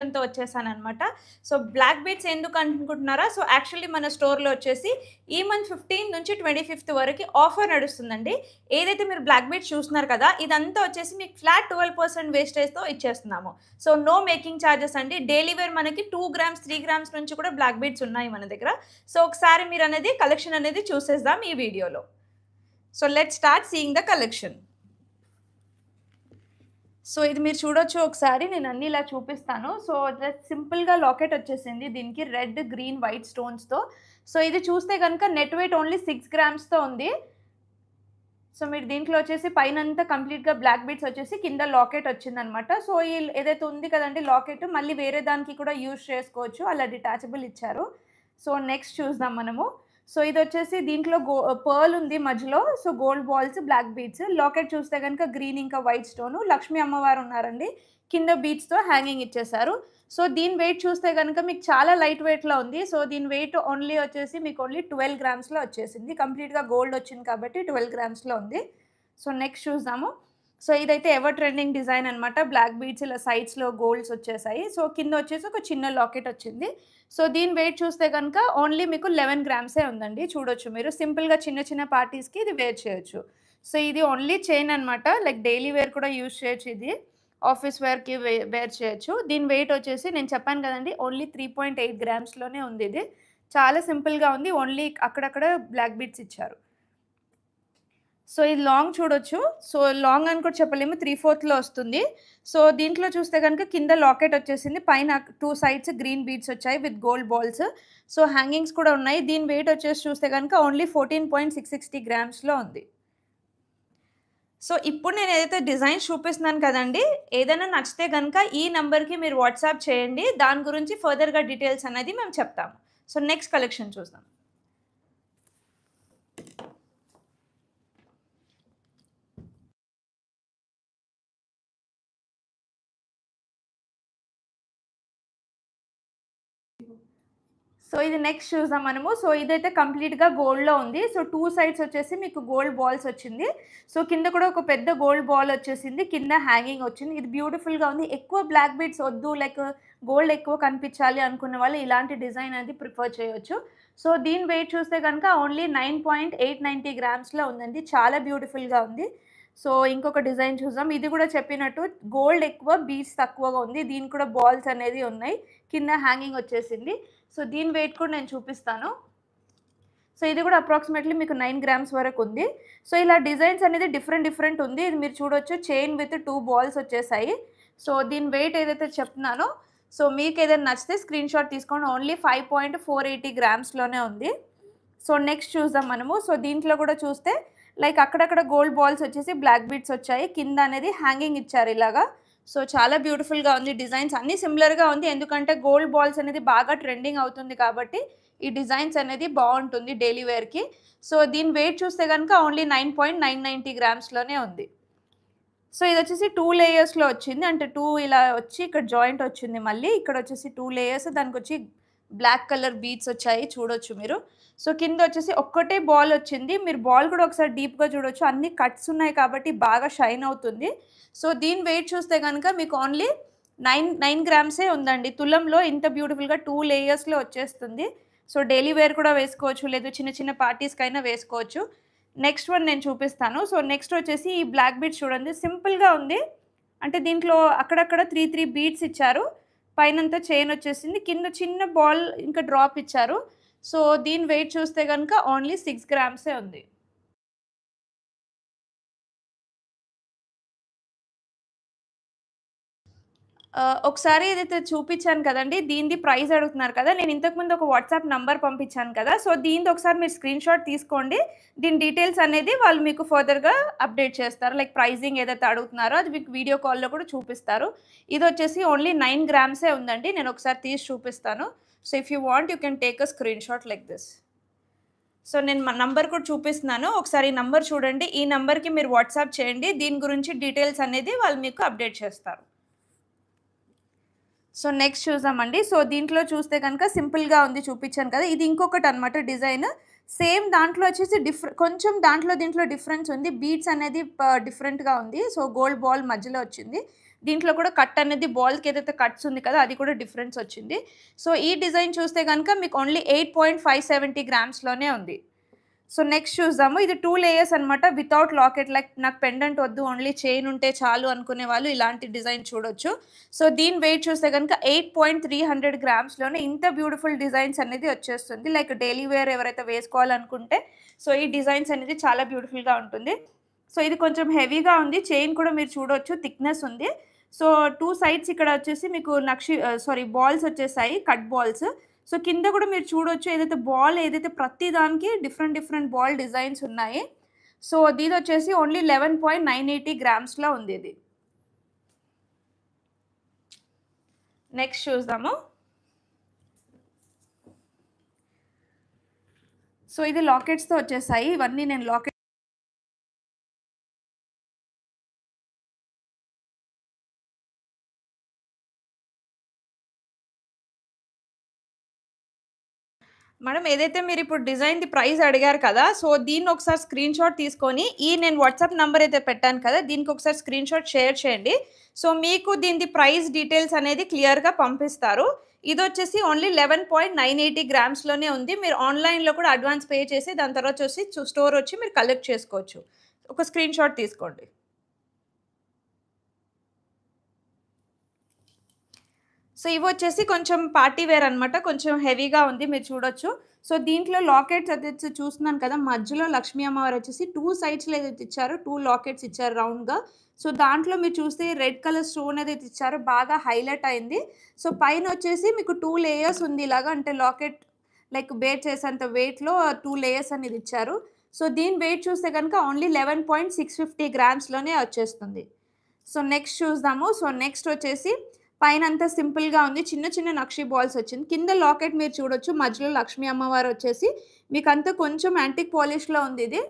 తో వచ్చేసాననమాట. So, black beads ఎందుకు అనుకుంటున్నారా? సో, యాక్చువల్లీ మన స్టోర్‌లో వచ్చేసి ఈ మంత్ 15 నుంచి 25థ్ వరకి ఆఫర్ నడుస్తుందండి. ఏదైతే మీరు బ్లాక్ బీట్స్ చూస్తున్నారు కదా! ఇదంతా వచ్చేసి మీకు ఫ్లాట్ 12% వేస్టేజ్‌తో ఇచ్చేస్తున్నాము. సో, నో మేకింగ్ చార్జెస్ అండి. డైలీ వేర్ మనకి 2 గ్రామ్స్, 3 గ్రామ్స్ నుంచి కూడా బ్లాక్ బీట్స్ ఉన్నాయి మన దగ్గర. సో, ఒకసారి మీరనేది కలెక్షన్ అనేది చూసేద్దాం ఈ వీడియోలో. So, let's start seeing the collection. So, ఇది మీరు చూడొచ్చు ఒకసారి. నేనన్నీ ఇలా చూపిస్తాను. సో, సింపుల్‌గా లాకెట్ వచ్చేసింది. దీనికి రెడ్, గ్రీన్, వైట్ స్టోన్స్‌తో. సో, ఇది చూస్తే గనుక నెట్ వెయిట్ ఓన్లీ 6 గ్రామ్స్‌తో ఉంది. సో, మీరు దీంట్లో వచ్చేసి పైనంతా కంప్లీట్‌గా బ్లాక్ బీడ్స్ వచ్చేసి కింద లాకెట్ వచ్చిందనమాట. సో, ఏదైతే ఉంది కదండీ లాకెట్ మళ్ళీ వేరే దానికి కూడా యూజ్ చేసుకోవచ్చు. అలా డిటాచబుల్ ఇచ్చారు. సో, నెక్స్ట్ చూద్దాం మనము. సో, ఇదొచ్చేసి దీంట్లో పర్ల్ ఉంది మధ్యలో. So, gold balls, black beads. Locket చూస్తే గనుక గ్రీన్ ఇంకా వైట్ స్టోను. లక్ష్మీ అమ్మవారు ఉన్నారండి. కింద బీడ్స్‌తో హ్యాంగింగ్ ఇచ్చేశారు. సో, దీని వెయిట్ చూస్తే గనుక మీకు చాలా లైట్ వెయిట్‌లో ఉంది. సో, దీని వెయిట్ ఓన్లీ వచ్చేసి మీకు ఓన్లీ 12 గ్రామ్స్‌లో వచ్చేసింది. కంప్లీట్‌గా గోల్డ్ వచ్చింది కాబట్టి 12 గ్రామ్స్‌లో ఉంది. సో, నెక్స్ట్ చూద్దాము. సో, ఇదైతే ఎవర్ ట్రెండింగ్ డిజైన్ అనమాట. బ్లాక్ బీడ్స్ ఇలా సైడ్స్‌లో గోల్డ్స్ వచ్చేసాయి. సో, కింద వచ్చేసి ఒక చిన్న లాకెట్ వచ్చింది. సో, దీని వెయిట్ చూస్తే గనుక ఓన్లీ మీకు 11 గ్రామ్సే ఉందండి. చూడొచ్చు మీరు. సింపుల్‌గా చిన్న చిన్న పార్టీస్‌కి ఇది వేర్ చేయొచ్చు. సో, ఇది ఓన్లీ చైన్ అనమాట. లైక్ డైలీ వేర్ కూడా యూజ్ చేయొచ్చు ఇది. ఆఫీస్ వేర్‌కి వేర్ చేయొచ్చు. దీని వెయిట్ వచ్చేసి నేను చెప్పాను కదండీ! ఓన్లీ 3.8 గ్రామ్స్‌లోనే ఉంది ఇది. చాలా సింపుల్‌గా ఉంది. ఓన్లీ అక్కడక్కడ బ్లాక్ బీడ్స్ ఇచ్చారు. సో, ఇది లాంగ్ చూడొచ్చు. సో, లాంగ్ అని కూడా చెప్పలేము. 3/4లో వస్తుంది. సో, దీంట్లో చూస్తే గనుక కింద లాకెట్ వచ్చేసింది. పైన 2 సైడ్స్ గ్రీన్ బీడ్స్ వచ్చాయి with gold balls. So, hangings కూడా ఉన్నాయి. దీని వెయిట్ వచ్చేసి చూస్తే గనుక ఓన్లీ 14.660 గ్రామ్స్‌లో ఉంది. సో, ఇప్పుడు నేనేదైతే డిజైన్స్ చూపిస్తున్నాను కదండీ! ఏదైనా నచ్చితే గనక ఈ నంబర్‌కి మీరు వాట్సాప్ చేయండి. దాని గురించి ఫర్దర్‌గా డీటెయిల్స్ అనేది మేము చెప్తాము. సో, నెక్స్ట్ కలెక్షన్ చూద్దాం. సో, ఇది నెక్స్ట్ చూద్దాం మనము. సో, ఇదైతే కంప్లీట్‌గా గోల్డ్‌లో ఉంది. సో, 2 సైడ్స్ వచ్చేసి మీకు గోల్డ్ బాల్స్ వచ్చింది. సో, కింద కూడా ఒక పెద్ద గోల్డ్ బాల్ వచ్చేసింది. కింద హ్యాంగింగ్ వచ్చింది. ఇది బ్యూటిఫుల్‌గా ఉంది. ఎక్కువ బ్లాక్ బీడ్స్ వద్దు లైక్ గోల్డ్ ఎక్కువ కనిపించాలి అనుకున్న వాళ్ళు ఇలాంటి డిజైన్ అనేది ప్రిఫర్ చేయొచ్చు. సో, దీని వెయిట్ చూస్తే గనుక ఓన్లీ 9.890 గ్రామ్స్‌లో ఉందండి. చాలా బ్యూటిఫుల్‌గా ఉంది. సో, ఇంకొక డిజైన్ చూద్దాం. ఇది కూడా చెప్పినట్టు గోల్డ్ ఎక్కువ, బీడ్స్ తక్కువగా ఉంది. దీనికి కూడా బాల్స్ అనేది ఉన్నాయి. కింద హ్యాంగింగ్ వచ్చేసింది. సో, దీని వెయిట్ కూడా నేను చూపిస్తాను. సో, ఇది కూడా అప్రాక్సిమేట్‌లీ మీకు 9 గ్రామ్స్ వరకుంది. సో, ఇలా డిజైన్స్ అనేది డిఫరెంట్ ఉంది. ఇది మీరు చూడొచ్చు చైన్ విత్ 2 బాల్స్ వచ్చేసాయి. సో, దీని వెయిట్ ఏదైతే చెప్తున్నానో సో, మీకేదైనా నచ్చితే స్క్రీన్‌షాట్ తీసుకోండి. ఓన్లీ 5.480 గ్రామ్స్‌లోనే ఉంది. సో, నెక్స్ట్ చూద్దాం మనము. సో, దీంట్లో కూడా చూస్తే లైక్ అక్కడక్కడ గోల్డ్ బాల్స్ వచ్చేసి బ్లాక్ బీడ్స్ వచ్చాయి. కింద అనేది హ్యాంగింగ్ ఇచ్చారు ఇలాగా. సో, చాలా బ్యూటిఫుల్‌గా ఉంది. డిజైన్స్ అన్నీ సిమిలర్‌గా ఉంది. ఎందుకంటే గోల్డ్ బాల్స్ అనేది బాగా ట్రెండింగ్ అవుతుంది కాబట్టి, ఈ డిజైన్స్ అనేది బావుంటుంది డైలీ వేర్‌కి. సో, దీని వెయిట్ చూస్తే గనుక ఓన్లీ 9.990 గ్రామ్స్‌లోనే ఉంది. సో, ఇదొచ్చేసి 2 లేయర్స్‌లో వచ్చింది. అంటే 2 ఇలా వచ్చి ఇక్కడ జాయింట్ వచ్చింది మళ్ళీ. ఇక్కడొచ్చేసి 2 లేయర్స్ దానికొచ్చి బ్లాక్ కలర్ బీడ్స్ వచ్చాయి చూడొచ్చు మీరు. సో, కిందొచ్చేసి ఒక్కటే బాల్ వచ్చింది. మీరు బాల్ కూడా ఒకసారి డీప్‌గా చూడొచ్చు. అన్ని కట్స్ ఉన్నాయి కాబట్టి బాగా షైన్ అవుతుంది. సో, దీని వెయిట్ చూస్తే గనుక మీకు ఓన్లీ 9 గ్రామ్సే ఉందండి. తులంలో ఇంత బ్యూటిఫుల్‌గా 2 లేయర్స్‌లో వచ్చేస్తుంది. సో, డైలీ వేర్ కూడా వేసుకోవచ్చు. లేదు చిన్న చిన్న పార్టీస్‌కైనా వేసుకోవచ్చు. నెక్స్ట్ వన్ నేను చూపిస్తాను. సో, నెక్స్ట్ వచ్చేసి ఈ బ్లాక్ బీడ్స్ చూడండి. సింపుల్‌గా ఉంది. అంటే దీంట్లో అక్కడక్కడ 3 బీడ్స్ ఇచ్చారు. పైనంతా చైన్ వచ్చేసింది. కింద చిన్న బాల్ ఇంకా డ్రాప్ ఇచ్చారు. సో, దీని వెయిట్ చూస్తే గనుక ఓన్లీ 6 గ్రామ్సే ఉంది. ఒకసారి ఏదైతే చూపిచ్చాను కదండీ! దీనిది ప్రైస్ అడుగుతున్నారు కదా! నేను ఇంతకుముందు ఒక వాట్సాప్ నంబర్ పంపించాను కదా! సో, దీనిది ఒకసారి మీరు స్క్రీన్‌షాట్ తీసుకోండి. దీని డీటెయిల్స్ అనేది వాళ్ళు మీకు ఫర్దర్‌గా అప్డేట్ చేస్తారు. లైక్ ప్రైజింగ్ ఏదైతే అడుగుతున్నారో అది మీకు వీడియో కాల్‌లో కూడా చూపిస్తారు. ఇదొచ్చేసి ఓన్లీ 9 గ్రామ్సే ఉందండి. నేను ఒకసారి తీసి చూపిస్తాను. So, if you want you can take a screenshot like this. So, నేను మా నంబర్ కూడా చూపిస్తున్నాను. ఒకసారి ఈ నంబర్ చూడండి. ఈ నంబర్‌కి మీరు వాట్సాప్ చేయండి. దీని గురించి డీటెయిల్స్ అనేది వాళ్ళు మీకు అప్డేట్ చేస్తారు. సో, నెక్స్ట్ చూద్దామండి. సో, దీంట్లో చూస్తే గనుక సింపుల్‌గా ఉంది చూపిచ్చాను కదా! ఇది ఇంకొకటనమాట డిజైన్. సేమ్ దాంట్లో వచ్చేసి కొంచెం దాంట్లో దీంట్లో డిఫరెన్స్ ఉంది. బీడ్స్ అనేది డిఫరెంట్‌గా ఉంది. సో, గోల్డ్ బాల్ మధ్యలో వచ్చింది. దీంట్లో కూడా కట్ అనేది బాల్‌కి ఏదైతే కట్స్ ఉంది కదా! అది కూడా డిఫరెన్స్ వచ్చింది. సో, ఈ డిజైన్ చూస్తే గనుక మీకు ఓన్లీ 8.570 గ్రామ్స్‌లోనే ఉంది. సో, నెక్స్ట్ చూద్దాము. ఇది 2 లేయర్స్ అనమాట. వితౌట్ లాకెట్ లైక్ నాకు పెండెంట్ వద్దు. ఓన్లీ చైన్ ఉంటే చాలు అనుకునే వాళ్ళు ఇలాంటి డిజైన్ చూడొచ్చు. సో, దీని వెయిట్ చూస్తే గనుక 8.300 గ్రామ్స్‌లోనే ఇంత బ్యూటిఫుల్ డిజైన్స్ అనేది వచ్చేస్తుంది. లైక్ డైలీ వేర్ ఎవరైతే వేసుకోవాలనుకుంటే సో, ఈ డిజైన్స్ అనేది చాలా బ్యూటిఫుల్‌గా ఉంటుంది. సో, ఇది కొంచెం హెవీగా ఉంది. చైన్ కూడా మీరు చూడొచ్చు థిక్‌నెస్ ఉంది. సో, 2 సైడ్స్ ఇక్కడ వచ్చేసి మీకు బాల్స్ వచ్చేసాయి. Cut balls. సో, కింద కూడా మీరు చూడొచ్చు ఏదైతే ప్రతి దానికి డిఫరెంట్ బాల్ డిజైన్స్ ఉన్నాయి. సో, ఇదొచ్చేసి ఓన్లీ 11.980 గ్రామ్స్‌లో ఉంది ఇది. నెక్స్ట్ చూద్దాము. సో, ఇది లాకెట్స్‌తో వచ్చేసాయి. ఇవన్నీ నేను మేడం ఏదైతే మీరిప్పుడు డిజైన్‌ది ప్రైస్ అడిగారు కదా! సో, దీన్నొకసారి స్క్రీన్‌షాట్ తీసుకొని నేను వాట్సాప్ నంబర్ అయితే పెట్టాను కదా! దీనికొకసారి స్క్రీన్‌షాట్ షేర్ చేయండి. సో, మీకు దీనిది ప్రైస్ డీటెయిల్స్ అనేది క్లియర్‌గా పంపిస్తారు. ఇదొచ్చేసి ఓన్లీ 11.980 గ్రామ్స్‌లోనే ఉంది. మీరు ఆన్‌లైన్‌లో కూడా అడ్వాన్స్ పే చేసి దాని తర్వాత స్టోరొచ్చి మీరు కలెక్ట్ చేసుకోవచ్చు. ఒక స్క్రీన్‌షాట్ తీసుకోండి. సో, ఇవొచ్చేసి కొంచెం పార్టీ వేర్ అనమాట. కొంచెం హెవీగా ఉంది మీరు చూడొచ్చు. సో, దీంట్లో లాకెట్స్ అయితే చూస్తున్నాను కదా! మధ్యలో లక్ష్మీ అమ్మవారొచ్చేసి 2 సైడ్స్‌లో ఏదైతే ఇచ్చారో 2 లాకెట్స్ ఇచ్చారు రౌండ్‌గా. సో, దాంట్లో మీరు చూస్తే రెడ్ కలర్ స్టోన్ ఏదైతే ఇచ్చారో బాగా హైలైట్ అయింది. సో, పైనొచ్చేసి మీకు 2 లేయర్స్ ఉంది ఇలాగా అంటే లాకెట్ లైక్ బేర్ చేసేంత వెయిట్‌లో 2 లేయర్స్ అనేది ఇచ్చారు. సో, దీని వెయిట్ చూస్తే గనుక ఓన్లీ 11.650 గ్రామ్స్‌లోనే వచ్చేస్తుంది. సో, నెక్స్ట్ చూద్దాము. సో, నెక్స్ట్ వచ్చేసి పైనంతా సింపుల్‌గా ఉంది. చిన్న నక్షి బాల్స్ వచ్చింది. కింద లాకెట్ మీరు చూడొచ్చు. మధ్యలో లక్ష్మీ అమ్మవారు వచ్చేసి మీకంతా కొంచెం యాంటిక్ పాలిష్‌లో ఉంది ఇది.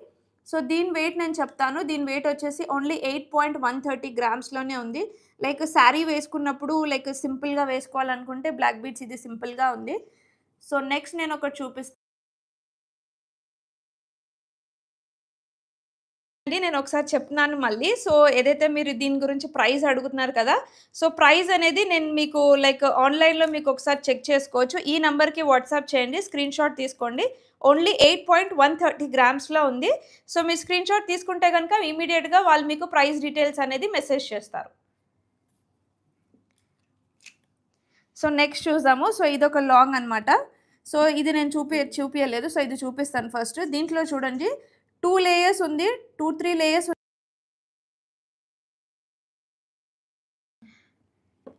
సో, దీని వెయిట్ నేను చెప్తాను. దీని వెయిట్ వచ్చేసి ఓన్లీ 8.130 గ్రామ్స్‌లోనే ఉంది. లైక్ శారీ వేసుకున్నప్పుడు లైక్ సింపుల్‌గా వేసుకోవాలనుకుంటే బ్లాక్ బీడ్స్ ఇది సింపుల్‌గా ఉంది. సో, నెక్స్ట్ నేనొకటి చూపిస్తాను. నేనొకసారి చెప్తున్నాను మళ్ళీ. సో, ఏదైతే మీరు దీని గురించి ప్రైస్ అడుగుతున్నారు కదా! సో, ప్రైస్ అనేది నేను మీకు లైక్ ఆన్‌లైన్‌లో మీకొకసారి చెక్ చేసుకోవచ్చు. ఈ నంబర్‌కి వాట్సాప్ చేయండి. స్క్రీన్‌షాట్ తీసుకోండి. ఓన్లీ 8.130 గ్రామ్స్‌లో ఉంది. సో, మీరు స్క్రీన్‌షాట్ తీసుకుంటే గనుక ఇమ్మీడియేట్‌గా వాళ్ళు మీకు ప్రైస్ డీటెయిల్స్ అనేది మెసేజ్ చేస్తారు. సో, నెక్స్ట్ చూద్దాము. సో, ఇదొక లాంగ్ అనమాట. సో, ఇది నేను చూపియలేదు. సో, ఇది చూపిస్తాను ఫస్ట్. దీంట్లో చూడండి 2 లేయర్స్ ఉంది. 2, 3 లేయర్స్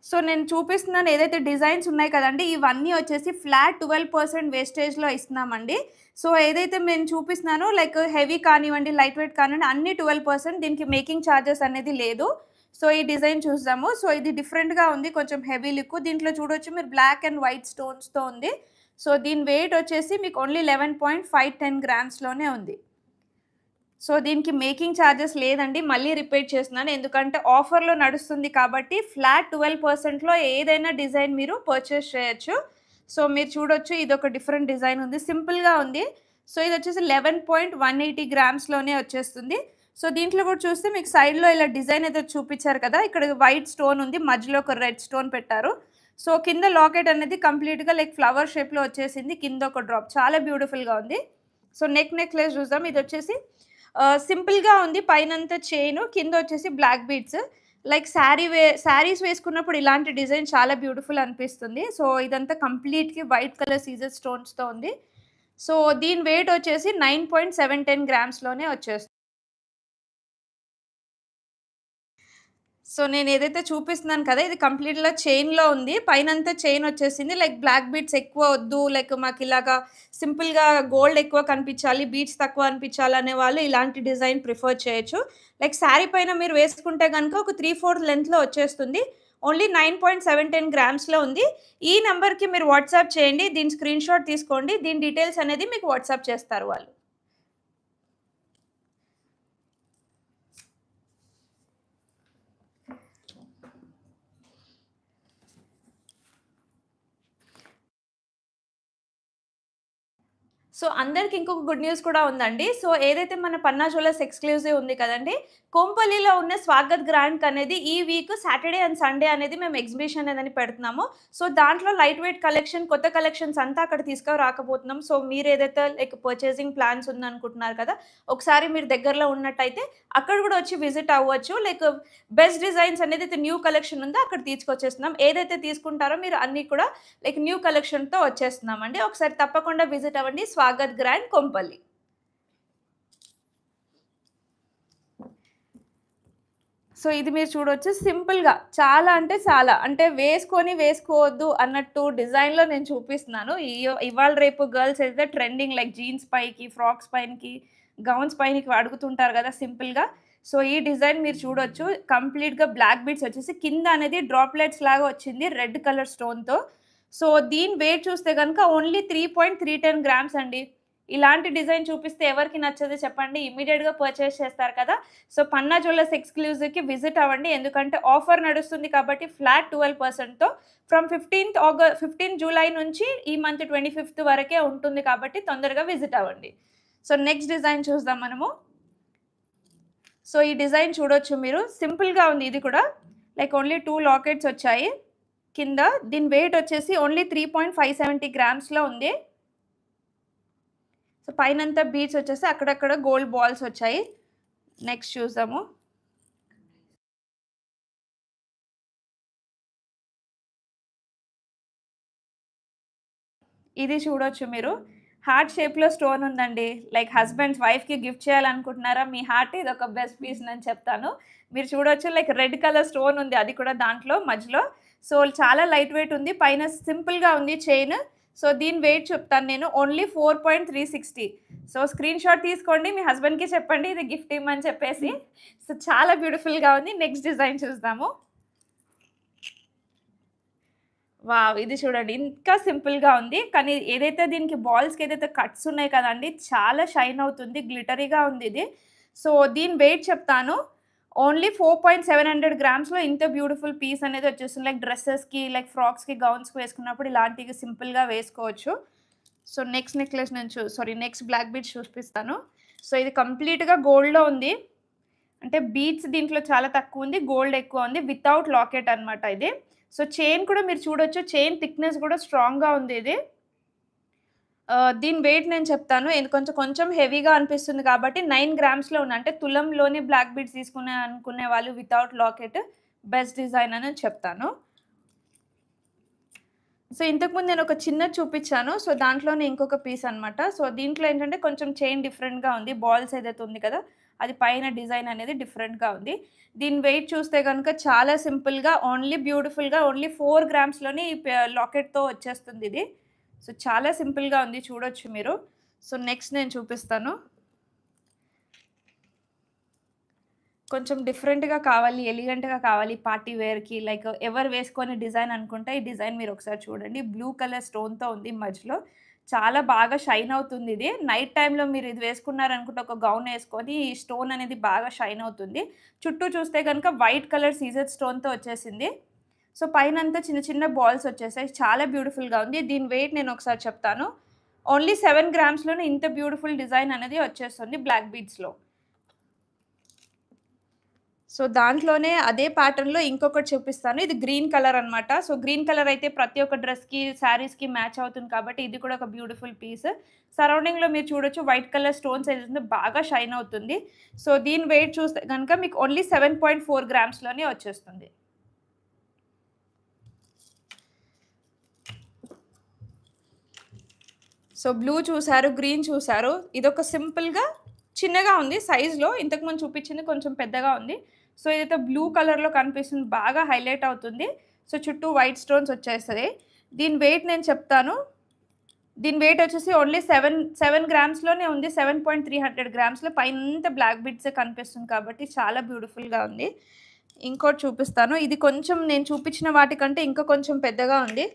సో, నేను చూపిస్తున్నాను ఏదైతే డిజైన్స్ ఉన్నాయి కదండీ! ఇవన్నీ వచ్చేసి ఫ్లాట్ 12% వేస్టేజ్‌లో ఇస్తున్నామండి. సో, ఏదైతే నేను చూపిస్తున్నానో లైక్ హెవీ కానివ్వండి, లైట్ వెయిట్ కానివ్వండి అన్నీ 12% దీనికి మేకింగ్ చార్జెస్ అనేది లేదు. సో, ఈ డిజైన్ చూద్దాము. సో, ఇది డిఫరెంట్‌గా ఉంది. కొంచెం హెవీ లుక్. దీంట్లో చూడొచ్చు మీరు బ్లాక్ అండ్ వైట్ స్టోన్స్‌తో ఉంది. సో, దీని వెయిట్ వచ్చేసి మీకు ఓన్లీ 11.510 గ్రామ్స్‌లోనే ఉంది. సో, దీనికి మేకింగ్ చార్జెస్ లేదండి. మళ్ళీ రిపీట్ చేస్తున్నాను. ఎందుకంటే ఆఫర్‌లో నడుస్తుంది కాబట్టి ఫ్లాట్ 12%లో ఏదైనా డిజైన్ మీరు పర్చేస్ చేయొచ్చు. సో, మీరు చూడొచ్చు ఇదొక డిఫరెంట్ డిజైన్ ఉంది. సింపుల్‌గా ఉంది. సో, ఇదొచ్చేసి 11.180 గ్రామ్స్‌లోనే వచ్చేస్తుంది. సో, దీంట్లో కూడా చూస్తే మీకు సైడ్‌లో ఇలా డిజైన్ అయితే చూపిచ్చారు కదా! ఇక్కడ వైట్ స్టోన్ ఉంది. మధ్యలో ఒక రెడ్ స్టోన్ పెట్టారు. సో, కింద లాకెట్ అనేది కంప్లీట్‌గా లైక్ ఫ్లవర్ షేప్‌లో వచ్చేసింది. కింద ఒక డ్రాప్. చాలా బ్యూటిఫుల్‌గా ఉంది. సో, నెక్లెస్ చూద్దాం. ఇదొచ్చేసి సింపుల్‌గా ఉంది. పైనంతా చైను, కిందొచ్చేసి బ్లాక్ బీడ్స్. లైక్ శారీస్ వేసుకున్నప్పుడు ఇలాంటి డిజైన్ చాలా బ్యూటిఫుల్ అనిపిస్తుంది. సో, ఇదంతా కంప్లీట్‌గా వైట్ కలర్ సీజర్ స్టోన్స్‌తో ఉంది. సో, దీని వెయిట్ వచ్చేసి 9.710 గ్రామ్స్‌లోనే వచ్చేస్తుంది. సో, నేనేదైతే చూపిస్తున్నాను కదా! ఇది కంప్లీట్‌గా చైన్‌లో ఉంది. పైనంతా చైనొచ్చేసింది. లైక్ బ్లాక్ బీడ్స్ ఎక్కువ వద్దు. లైక్ మాకిలాగా సింపుల్‌గా గోల్డ్ ఎక్కువ కనిపించాలి, బీడ్స్ తక్కువ అనిపించాలనే వాళ్ళు ఇలాంటి డిజైన్ ప్రిఫర్ చేయొచ్చు. లైక్ శారీ పైన మీరు వేసుకుంటే గనుక ఒక 3/4 లెంగ్త్‌లో వచ్చేస్తుంది. ఓన్లీ 9.710 గ్రామ్స్‌లో ఉంది. ఈ నంబర్‌కి మీరు వాట్సాప్ చేయండి. దీని స్క్రీన్‌షాట్ తీసుకోండి. దీని డీటెయిల్స్ అనేది మీకు వాట్సాప్ చేస్తారు వాళ్ళు. సో, అందరికి ఇంకొక గుడ్ న్యూస్ కూడా ఉందండి. సో, ఏదైతే మన పన్నా జ్యువెల్లర్స్ ఎక్స్‌క్లూజివ్ ఉంది కదండీ! కొంపల్లిలో ఉన్న స్వాగత్ గ్రాండ్‌కి అనేది ఈ వీక్ సాటర్‌డే అండ్ సండే అనేది మేము ఎగ్జిబిషన్ అనేది పెడుతున్నాము. సో, దాంట్లో లైట్ వెయిట్ కలెక్షన్, కొత్త కలెక్షన్స్ అంతా అక్కడ తీసుకురాకపోతున్నాం. సో, మీరేదైతే లైక్ పర్చేసింగ్ ప్లాన్స్ ఉందనుకుంటున్నారు కదా! ఒకసారి మీరు దగ్గరలో ఉన్నట్టయితే అక్కడ కూడా వచ్చి విజిట్ అవ్వచ్చు. లైక్ బెస్ట్ డిజైన్స్ అనేది అయితే న్యూ కలెక్షన్ ఉందో అక్కడ తీసుకొచ్చేస్తున్నాం. ఏదైతే తీసుకుంటారో మీరు అన్నీ కూడా లైక్ న్యూ కలెక్షన్‌తో వచ్చేస్తున్నామండి. ఒకసారి తప్పకుండా విజిట్ అవ్వండి. స్వాగత్ గ్రాండ్ కొంపల్లి. సో, ఇది మీరు చూడొచ్చు సింపుల్‌గా చాలా అంటే చాలా. అంటే వేసుకొని వేసుకోవద్దు అన్నట్టు డిజైన్‌లో నేను చూపిస్తున్నాను. ఇవాళ రేపు గర్ల్స్ అయితే ట్రెండింగ్ లైక్ జీన్స్ పైకి, ఫ్రాక్స్ పైనకి, గౌన్స్ పైనకి అడుగుతుంటారు గదా! సింపుల్‌గా. సో, ఈ డిజైన్ మీరు చూడొచ్చు. కంప్లీట్‌గా బ్లాక్ బీడ్స్ వచ్చేసి కింద అనేది డ్రాప్లెట్స్ లాగా వచ్చింది రెడ్ కలర్ స్టోన్‌తో. సో, దీని వెయిట్ చూస్తే గనుక ఓన్లీ 3.310 గ్రామ్స్ అండి. ఇలాంటి డిజైన్ చూపిస్తే ఎవరికి నచ్చదు చెప్పండి? ఇమ్మీడియేట్‌గా పర్చేస్ చేస్తారు కదా! సో, పన్నా జ్యువెల్లర్స్ ఎక్స్‌క్లూజివ్‌కి విజిట్ అవ్వండి. ఎందుకంటే ఆఫర్ నడుస్తుంది కాబట్టి ఫ్లాట్ 12%తో ఫ్రమ్ 15 జూలై నుంచి ఈ మంత్ 25థ్ వరకే ఉంటుంది కాబట్టి తొందరగా విజిట్ అవ్వండి. సో, నెక్స్ట్ డిజైన్ చూద్దాం మనము. సో, ఈ డిజైన్ చూడొచ్చు మీరు. సింపుల్‌గా ఉంది ఇది కూడా. లైక్ ఓన్లీ 2 లాకెట్స్ వచ్చాయి కింద. దీని వెయిట్ వచ్చేసి ఓన్లీ 3.570 గ్రామ్స్‌లో ఉంది. సో, పైనంతా బీడ్స్ వచ్చేసి అక్కడక్కడ గోల్డ్ బాల్స్ వచ్చాయి. నెక్స్ట్ చూద్దాము. ఇది చూడొచ్చు మీరు. హార్ట్ షేప్‌లో స్టోన్ ఉందండి. లైక్ హస్బెండ్స్ వైఫ్‌కి గిఫ్ట్ చేయాలనుకుంటున్నారా? మీ హార్ట్ ఇదొక బెస్ట్ పీస్ నేను చెప్తాను. మీరు చూడొచ్చు లైక్ రెడ్ కలర్ స్టోన్ ఉంది. అది కూడా దాంట్లో మధ్యలో. సో, చాలా లైట్ వెయిట్ ఉంది. పైన సింపుల్‌గా ఉంది చైన్. సో, దీని వెయిట్ చెప్తాను నేను. ఓన్లీ 4.360. సో, స్క్రీన్ షాట్ తీసుకోండి. మీ హస్బెండ్‌కి చెప్పండి ఇది గిఫ్ట్ ఇమ్మని చెప్పేసి. సో, చాలా బ్యూటిఫుల్‌గా ఉంది. నెక్స్ట్ డిజైన్ చూద్దాము. వావ్! ఇది చూడండి. ఇంకా సింపుల్‌గా ఉంది. కానీ ఏదైతే దీనికి బాల్స్‌కి ఏదైతే కట్స్ ఉన్నాయి కదండీ! చాలా షైన్ అవుతుంది. గ్లిటరీగా ఉంది ఇది. సో, దీని వెయిట్ చెప్తాను. ఓన్లీ 4.700 గ్రామ్స్‌లో ఇంత బ్యూటిఫుల్ పీస్ అనేది వచ్చేస్తుంది. లైక్ డ్రెసెస్‌కి, లైక్ ఫ్రాక్స్‌కి, గౌన్స్‌కి వేసుకున్నప్పుడు ఇలాంటివి సింపుల్‌గా వేసుకోవచ్చు. So, next necklace next black beads చూపిస్తాను. సో, ఇది కంప్లీట్‌గా గోల్డ్‌లో ఉంది. అంటే బీడ్స్ దీంట్లో చాలా తక్కువుంది. గోల్డ్ ఎక్కువ ఉంది. వితౌట్ లాకెట్ అన్నమాట ఇది. సో, చైన్ కూడా మీరు చూడొచ్చు. చైన్ థిక్‌నెస్ కూడా స్ట్రాంగ్‌గా ఉంది ఇది. దీని వెయిట్ నేను చెప్తాను. ఇది కొంచెం హెవీగా అనిపిస్తుంది కాబట్టి 9 గ్రామ్స్‌లో ఉంది. అంటే తులంలోనే బ్లాక్ బీడ్స్ అనుకునే వాళ్ళు వితౌట్ లాకెట్ బెస్ట్ డిజైన్ అని చెప్తాను. సో, ఇంతకుముందు నేను ఒక చిన్నది చూపిచ్చాను. సో, దాంట్లోనే ఇంకొక పీస్ అన్నమాట. సో, దీంట్లో ఏంటంటే కొంచెం చైన్ డిఫరెంట్‌గా ఉంది. బాల్స్ ఏదైతే ఉంది కదా! అది పైన డిజైన్ అనేది డిఫరెంట్‌గా ఉంది. దీని వెయిట్ చూస్తే గనుక చాలా సింపుల్‌గా బ్యూటిఫుల్‌గా ఓన్లీ 4 గ్రామ్స్‌లోనే ఈ లాకెట్‌తో వచ్చేస్తుందిది. సో, చాలా సింపుల్‌గా ఉంది చూడొచ్చు మీరు. సో, నెక్స్ట్ నేను చూపిస్తాను. కొంచెం డిఫరెంట్‌గా కావాలి, ఎలిగెంట్‌గా కావాలి పార్టీ వేర్‌కి లైక్ ఎవరు వేసుకోని డిజైన్ అనుకుంటే ఈ డిజైన్ మీరొకసారి చూడండి. బ్లూ కలర్ స్టోన్‌తో ఉంది మధ్యలో. చాలా బాగా షైన్ అవుతుందిది. నైట్ టైమ్‌లో మీరు ఇది వేసుకున్నారనుకుంటే ఒక గౌన్ ఏసుకొని ఈ స్టోన్ అనేది బాగా షైన్ అవుతుంది. చుట్టూ చూస్తే గనుక వైట్ కలర్ సీజెడ్ స్టోన్‌తో వచ్చేసింది. సో, పైనంతా చిన్న చిన్న బాల్స్ వచ్చేసాయి. చాలా బ్యూటిఫుల్‌గా ఉంది. దీని వెయిట్ నేను ఒకసారి చెప్తాను. ఓన్లీ 7 గ్రామ్స్‌లోనే ఇంత బ్యూటిఫుల్ డిజైన్ అనేది వచ్చేస్తుంది బ్లాక్ బీడ్స్‌లో. సో, దాంట్లోనే అదే ప్యాటర్న్‌లో ఇంకొకటి చూపిస్తాను. ఇది గ్రీన్ కలర్ అన్నమాట. సో, గ్రీన్ కలర్ అయితే ప్రతి ఒక్క డ్రెస్‌కి, శారీస్‌కి మ్యాచ్ అవుతుంది కాబట్టి ఇది కూడా ఒక బ్యూటిఫుల్ పీస్. సరౌండింగ్‌లో మీరు చూడొచ్చు వైట్ కలర్ స్టోన్స్ ఏదైతే బాగా షైన్ అవుతుంది. సో, దీని వెయిట్ చూస్తే గనుక మీకు ఓన్లీ 7.4 గ్రామ్స్‌లోనే వచ్చేస్తుంది. సో, బ్లూ చూసారు, గ్రీన్ చూసారు. ఇదొక సింపుల్‌గా చిన్నగా ఉంది సైజ్‌లో. ఇంతకుముందు చూపించింది కొంచెం పెద్దగా ఉంది. సో, ఇదైతే బ్లూ కలర్‌లో కనిపిస్తుంది. బాగా హైలైట్ అవుతుంది. సో, చుట్టూ వైట్ స్టోన్స్ వచ్చేస్తది. దీని వెయిట్ నేను చెప్తాను. దీని వెయిట్ వచ్చేసి ఓన్లీ 7 గ్రామ్స్‌లోనే ఉంది. 7.300 గ్రామ్స్‌లో పైనంతా బ్లాక్ బిట్సే కనిపిస్తుంది కాబట్టి చాలా బ్యూటిఫుల్‌గా ఉంది. ఇంకోటి చూపిస్తాను. ఇది కొంచెం నేను చూపించిన వాటికంటే ఇంకా కొంచెం పెద్దగా ఉంది.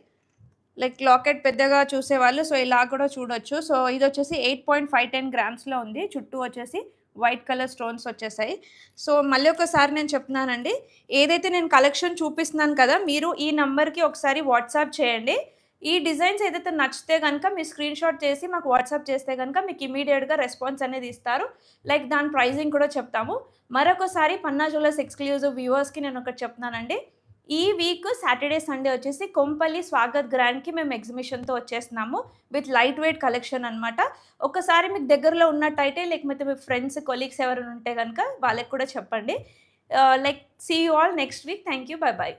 లైక్ లాకెట్ పెద్దగా చూసేవాళ్ళు సో, ఇలా కూడా చూడొచ్చు. సో, ఇదొచ్చేసి 8.510 గ్రామ్స్‌లో ఉంది. చుట్టూ వచ్చేసి వైట్ కలర్ స్టోన్స్ వచ్చేసాయి. సో, మళ్ళీ ఒకసారి నేను చెప్తున్నానండి. ఏదైతే నేను కలెక్షన్ చూపిస్తున్నాను కదా! మీరు ఈ నంబర్‌కి ఒకసారి వాట్సాప్ చేయండి. ఈ డిజైన్స్ ఏదైతే నచ్చితే గనుక మీరు స్క్రీన్‌షాట్ చేసి మాకు వాట్సాప్ చేస్తే గనుక మీకు ఇమ్మీడియేట్‌గా రెస్పాన్స్ అనేది ఇస్తారు. లైక్ దాని ప్రైజింగ్ కూడా చెప్తాము. మరొకసారి పన్నా జ్యువెల్లర్స్ ఎక్స్‌క్లూజివ్ వ్యూవర్స్‌కి నేనొకటి చెప్తున్నానండి. ఈ వీక్ సాటర్‌డే, సండే వచ్చేసి కొంపల్లి స్వాగత్ గ్రాండ్‌కి మేము ఎగ్జిబిషన్‌తో వచ్చేస్తున్నాము. విత్ లైట్ వెయిట్ కలెక్షన్ అనమాట. ఒక్కసారి మీకు దగ్గరలో ఉన్నట్టయితే లేకపోతే మీ ఫ్రెండ్స్, కొలీగ్స్ ఎవరైనా ఉంటే గనుక వాళ్ళకి కూడా చెప్పండి. Like see you all next week. Thank you. Bye by.